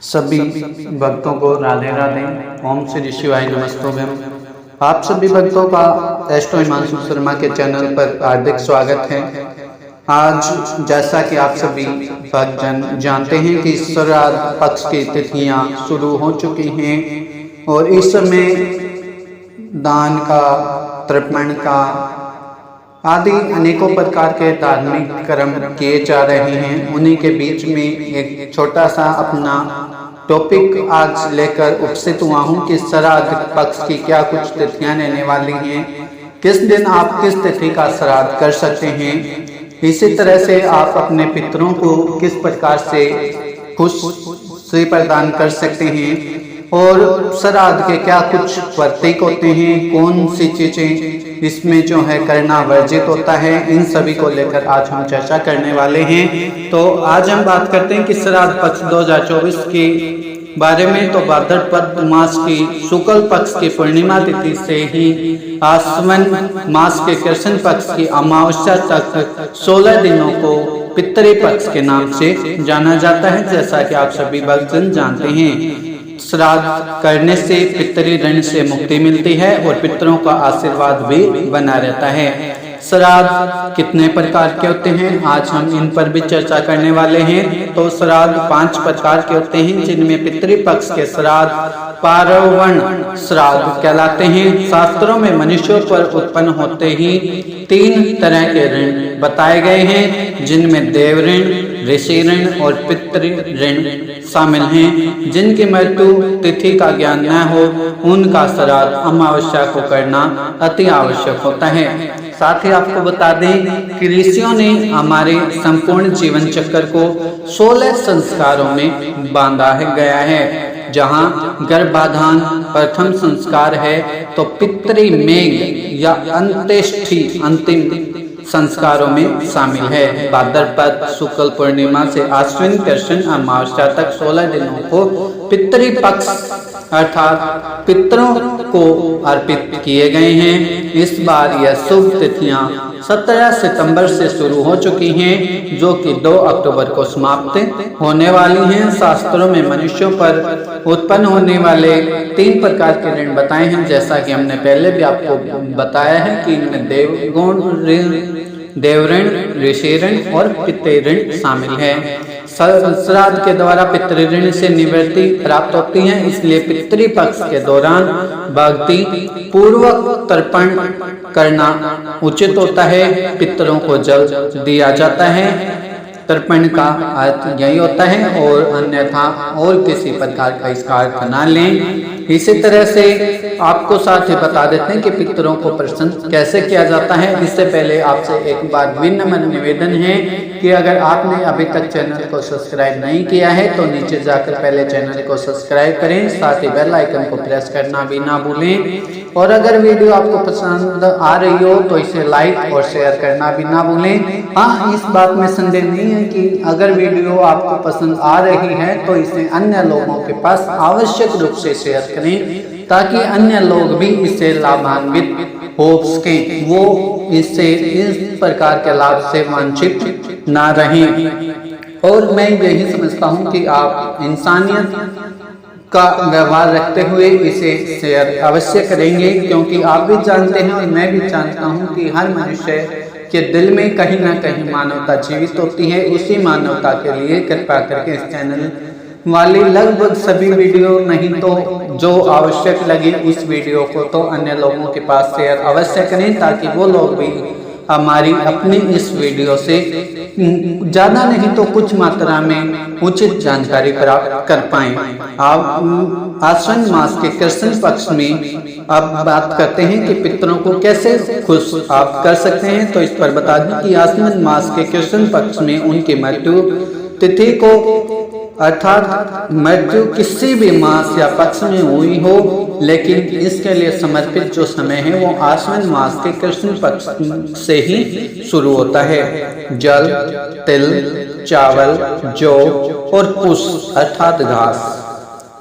सभी भक्तों को राधे राधे। ओम श्री शिवाय नमस्तोभ्यम। आप सभी भक्तों का एस्ट्रो हिमांशु शर्मा के चैनल पर हार्दिक स्वागत है। आज जैसा कि आप सभी भक्तजन जानते हैं कि श्राद्ध पक्ष की तिथियां शुरू हो चुकी हैं और इस समय दान का, तर्पण का आदि अनेकों प्रकार के धार्मिक कर्म किए जा रहे हैं। उन्हीं के बीच में एक छोटा सा अपना टॉपिक आज लेकर उपस्थित हुआ हूँ कि श्राद्ध पक्ष की क्या कुछ तिथियां रहने वाली हैं, किस दिन आप किस तिथि का श्राद्ध कर सकते हैं, इसी तरह से आप अपने पितरों को किस प्रकार से खुशी प्रदान कर सकते हैं और श्राद्ध के क्या कुछ प्रतीक होते हैं, कौन सी चीजें इसमें जो है करना वर्जित होता है, इन सभी को लेकर आज हम चर्चा करने वाले हैं। तो आज हम बात करते हैं कि श्राद्ध पक्ष 2024 के बारे में। तो भाद्रपद मास की शुक्ल पक्ष की पूर्णिमा तिथि से ही आश्विन मास के कृष्ण पक्ष की अमावस्या तक 16 दिनों को पितृ पक्ष के नाम से जाना जाता है। जैसा कि आप सभी भक्तजन जानते हैं, श्राद्ध करने से पितृ ऋण से मुक्ति मिलती है और पितरों का आशीर्वाद भी बना रहता है। श्राद्ध कितने प्रकार के होते हैं, आज हम इन पर भी चर्चा करने वाले हैं। तो श्राद्ध 5 प्रकार के होते हैं, जिनमें पितृपक्ष के श्राद्ध पार्वण श्राद्ध कहलाते हैं। शास्त्रों में मनुष्यों पर उत्पन्न होते ही 3 तरह के ऋण बताए गए हैं, जिनमें देव ऋण, ऋषि ऋण और पितृ ऋण शामिल हैं। जिनकी मृत्यु तिथि का ज्ञान न हो, उनका श्राद्ध अमावस्या को करना अति आवश्यक होता है। साथ ही आपको बता दें कि ऋषियों ने हमारे संपूर्ण जीवन चक्र को 16 संस्कारों में बांधा गया है। जहाँ गर्भाधान प्रथम संस्कार है, तो पितृ मेघ या अंत्येष्टि अंतिम संस्कारों में शामिल है। भाद्रपद शुक्ल पूर्णिमा से आश्विन कृष्ण अमावस्या तक 16 दिनों को पितृपक्ष अर्थात पितरों को अर्पित किए गए हैं। इस बार यह शुभ तिथियां 17 सितंबर से शुरू हो चुकी हैं, जो कि 2 अक्टूबर को समाप्त होने वाली हैं। शास्त्रों में मनुष्यों पर उत्पन्न होने वाले 3 प्रकार के ऋण बताए हैं, जैसा कि हमने पहले भी आपको बताया है कि इनमें देव ऋण, ऋषि ऋण और पितृ ऋण शामिल है। श्राद्ध के द्वारा पितृ ऋण से निवृत्ति प्राप्त होती है, इसलिए पितृ पक्ष के दौरान भक्ति पूर्वक तर्पण करना उचित होता है। पितरों को जल दिया जाता है, तर्पण का अर्थ यही होता है, और अन्यथा और किसी प्रकार का इसका अर्थ न लें। इसी तरह से आपको साथ ही बता देते हैं कि पितरों को प्रसन्न कैसे किया जाता है। इससे पहले आपसे एक बार विनम्र निवेदन है कि अगर आपने अभी तक चैनल को सब्सक्राइब नहीं किया है तो नीचे जाकर पहले चैनल को सब्सक्राइब करें, साथ ही बेल आइकन को प्रेस करना भी ना भूलें। और अगर वीडियो आपको पसंद आ रही हो तो इसे लाइक और शेयर करना भी ना भूलें। हाँ, इस बात में संदेह नहीं है कि अगर वीडियो आपको पसंद आ रही है तो इसे अन्य लोगों के पास आवश्यक रूप से शेयर करें, ताकि अन्य लोग भी इससे लाभान्वित हो सके, वो इससे इस प्रकार के लाभ से वंचित ना रहें। और मैं यही समझता हूँ कि आप इंसानियत का व्यवहार रखते हुए इसे शेयर अवश्य करेंगे, क्योंकि आप भी जानते हैं और मैं भी जानता हूँ कि हर मनुष्य के दिल में कहीं ना कहीं मानवता जीवित होती है। उसी मानवता के लिए कृपया करके इस चैनल वाली लगभग सभी वीडियो, नहीं तो जो आवश्यक लगे उस वीडियो को तो अन्य लोगों के पास शेयर अवश्य करें, ताकि वो लोग भी हमारी अपनी इस वीडियो से ज्यादा नहीं तो कुछ मात्रा में उचित जानकारी प्राप्त कर पाएं। आप आश्विन मास के कृष्ण पक्ष में अब बात करते हैं कि पितरों को कैसे खुश आप कर सकते हैं। तो इस पर बता दें कि आश्विन मास के कृष्ण पक्ष में उनकी मृत्यु तिथि को अर्थात मृत्यु किसी भी मास या पक्ष में हुई हो, लेकिन इसके लिए समर्पित जो समय है वो आश्विन मास के कृष्ण पक्ष से ही शुरू होता है। जल, तिल, चावल, जौ और पुष्प अर्थात घास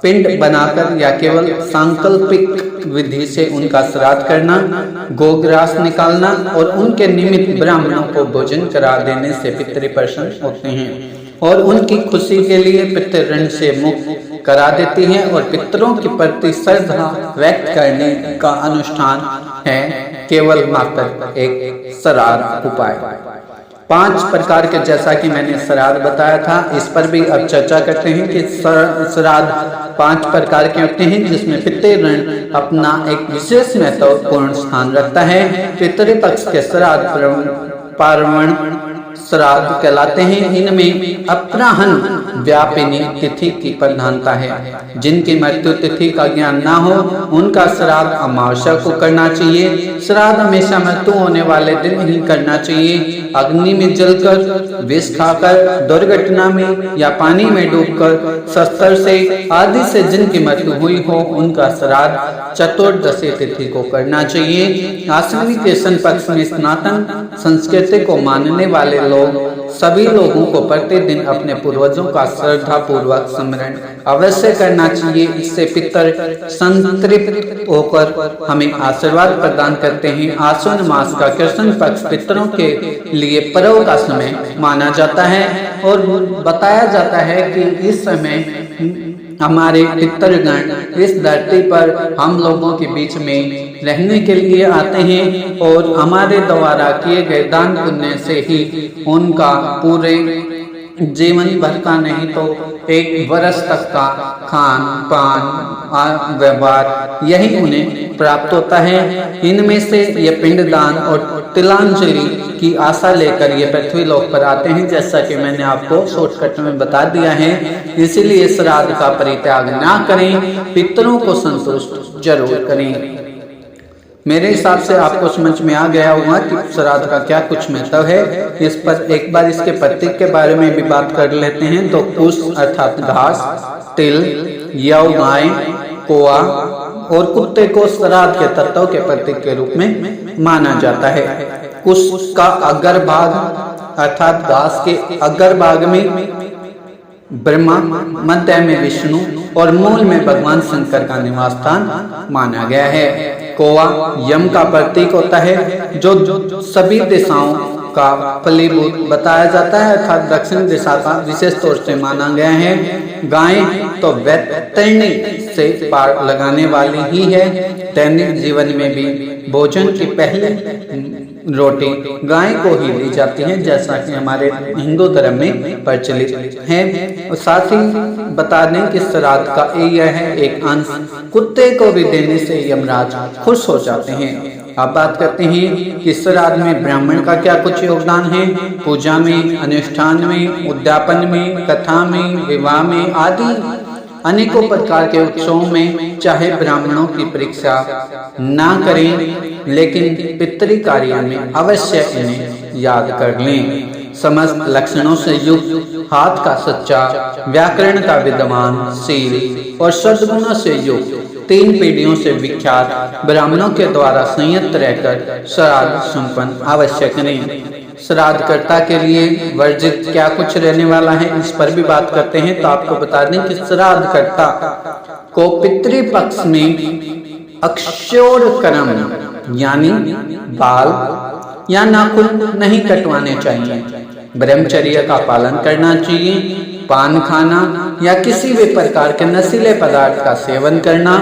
पिंड बनाकर या केवल सांकल्पिक विधि से उनका श्राद्ध करना, गोग्रास निकालना और उनके निमित्त ब्राह्मणों को भोजन करा देने से पितृ प्रसन्न होते हैं और उनकी खुशी के लिए पितृ ऋण से मुक्त करा देती है और पितरों के प्रति श्रद्धा व्यक्त करने का अनुष्ठान है केवल मात्र एक श्राद्ध उपाय। 5 प्रकार के, जैसा कि मैंने श्राद्ध बताया था, इस पर भी अब चर्चा करते हैं कि श्राद्ध 5 प्रकार के होते हैं, जिसमें पितृऋण अपना एक विशेष महत्वपूर्ण स्थान रखता है। पितृपक्ष के श्राद्ध पार्वण श्राद्ध कहलाते हैं। इनमें अपराह्न व्यापिनी तिथि की प्रधानता है। जिनकी मृत्यु तिथि का ज्ञान ना हो उनका श्राद्ध अमावस्या को करना चाहिए। श्राद्ध हमेशा मृत्यु होने वाले दिन ही करना चाहिए। अग्नि में जलकर, विष खाकर, दुर्घटना में या पानी में डूबकर, शस्त्र से आदि से जिनकी मृत्यु हुई हो उनका श्राद्ध चतुर्दशी तिथि को करना चाहिए। आश्विन के कृष्ण पक्ष में सनातन संस्कृति को मानने वाले लोग सभी लोगों को प्रतिदिन अपने पूर्वजों का श्रद्धा पूर्वक स्मरण अवश्य करना चाहिए। इससे पितर संतृप्त होकर हमें आशीर्वाद प्रदान करते हैं। आश्विन मास का कृष्ण पक्ष पितरों के लिए पर्व का समय माना जाता है और बताया जाता है कि इस समय हमारे पितरगण इस धरती पर हम लोगों के बीच में रहने के लिए आते हैं और हमारे द्वारा किए गए दान पुण्य से ही उनका पूरे जीवन भर का नहीं तो एक वर्ष तक का खान पान व्यवहार यही उन्हें प्राप्त होता है। इनमें से ये पिंडदान और तिलांजलि की आशा लेकर ये पृथ्वी लोक पर आते हैं, जैसा कि मैंने आपको शॉर्टकट में बता दिया है। इसीलिए श्राद्ध का परित्याग ना करें, पितरों को संतुष्ट जरूर करें। मेरे हिसाब से आपको समझ में आ गया होगा कि श्राद्ध का क्या कुछ महत्व है। इस पर एक बार इसके प्रतीक के बारे में भी बात कर लेते हैं। तो कुश अर्थात घास, तिल, यव गाय, कोआ और कुत्ते को श्राद्ध के तत्व के प्रतीक के रूप में माना जाता है। कुश का अग्र भाग अर्थात घास के अग्र भाग में ब्रह्मा, मध्य में विष्णु और मूल में भगवान शंकर का निवास स्थान माना गया है। कोआ यम का प्रतीक होता है जो सभी दिशाओं का फलीभूत बताया जाता है, अर्थात दक्षिण दिशा का विशेष तौर से माना गया है। गाय तो वैतरणी से पार लगाने वाली ही है। दैनिक जीवन में भी भोजन की पहली रोटी गाय को ही दी जाती है, जैसा कि हमारे हिंदू धर्म में प्रचलित है। और साथ ही बता दें कि श्राद्ध का यह है एक अंश कुत्ते को भी देने से यमराज खुश हो जाते हैं। अब बात करते हैं कि श्राद्ध में ब्राह्मण का क्या कुछ योगदान है। पूजा में, अनुष्ठान में, उद्यापन में, कथा में, विवाह में आदि अनेकों प्रकार के उत्सवों में चाहे ब्राह्मणों की परीक्षा ना करें, लेकिन पितृ कार्य में अवश्य इन्हें याद कर लें। समस्त लक्षणों से युक्त, हाथ का सच्चा, व्याकरण का विद्वान, शील और सद्गुणों से युक्त, 3 पीढ़ियों से विख्यात ब्राह्मणों के द्वारा संयत रहकर श्राद्ध संपन्न अवश्य करें। श्राद्धकर्ता के लिए वर्जित क्या कुछ रहने वाला है, इस पर भी बात करते हैं। तो आपको बता दें कि श्राद्धकर्ता को पितृपक्ष में अक्षौर कर्म यानी बाल या नाखून नहीं कटवाने चाहिए। ब्रह्मचर्य का पालन करना चाहिए। पान खाना या किसी भी प्रकार के नशीले पदार्थ का सेवन करना,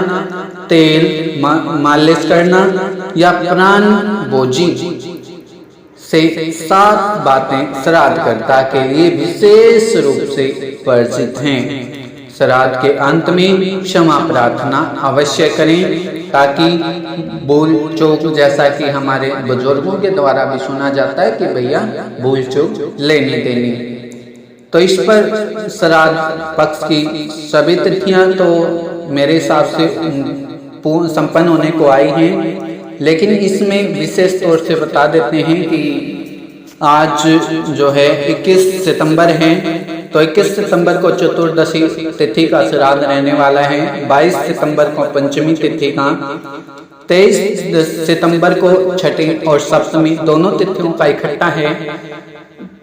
तेल मालिश करना या प्राण भोजी से 7 बातें श्राद्धकर्ता के लिए विशेष रूप से वर्जित हैं। श्राद्ध के अंत में क्षमा प्रार्थना अवश्य करें, ताकि भूल चूक, जैसा कि हमारे बुजुर्गों के द्वारा भी सुना जाता है कि भैया भूल चूक लेनी देनी। तो इस पर श्राद्ध पक्ष की सभी तिथियां तो मेरे हिसाब से संपन्न होने को आई हैं, लेकिन इसमें विशेष तौर से बता देते हैं कि आज जो है 21 सितंबर है, तो 21 सितंबर को चतुर्दशी तिथि का श्राद्ध रहने वाला है। 22 सितंबर को पंचमी तिथि का, 23 सितंबर को छठी और सप्तमी दोनों तिथियों का इकट्ठा है।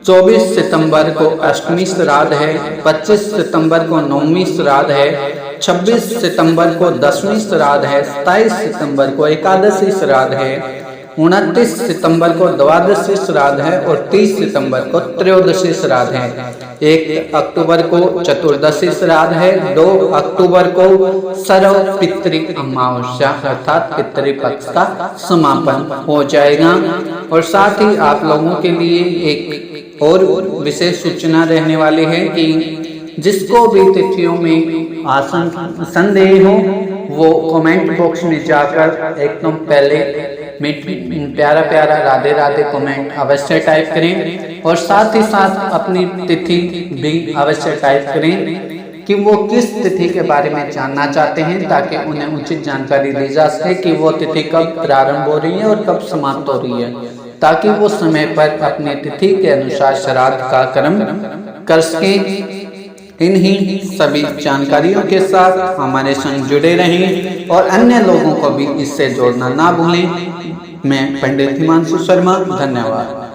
24 सितंबर को अष्टमी श्राद्ध है। 25 सितंबर को नवमी श्राद्ध है। 26 सितंबर को 10वीं श्राद्ध है। 27 सितंबर को एकादशी श्राद्ध है। 29 सितंबर को द्वादशी श्राद्ध है और 30 सितंबर को त्रयोदशी श्राद्ध है। 1 अक्टूबर को चतुर्दशी श्राद्ध है। 2 अक्टूबर को सर्व पितृ अमावस्या अर्थात पितृपक्ष का समापन हो जाएगा। और साथ ही आप लोगों के लिए एक और विशेष सूचना रहने वाली है कि जिसको भी तिथियों में संदेह हो वो कमेंट बॉक्स में जाकर एकदम पहले प्यारा प्यारा राधे राधे कमेंट अवश्य टाइप करें और साथ ही साथ अपनी तिथि भी अवश्य टाइप करें कि वो किस तिथि के बारे में जानना चाहते हैं, ताकि उन्हें उचित जानकारी दी जा सके कि वो तिथि कब प्रारंभ हो रही है और कब समाप्त हो रही है, ताकि वो समय पर अपने तिथि के अनुसार श्राद्ध का कर्म कर सकें। इन्हीं सभी जानकारियों के साथ हमारे संग जुड़े रहें और अन्य लोगों को भी इससे जोड़ना ना भूलें। मैं पंडित हिमांशु शर्मा, धन्यवाद।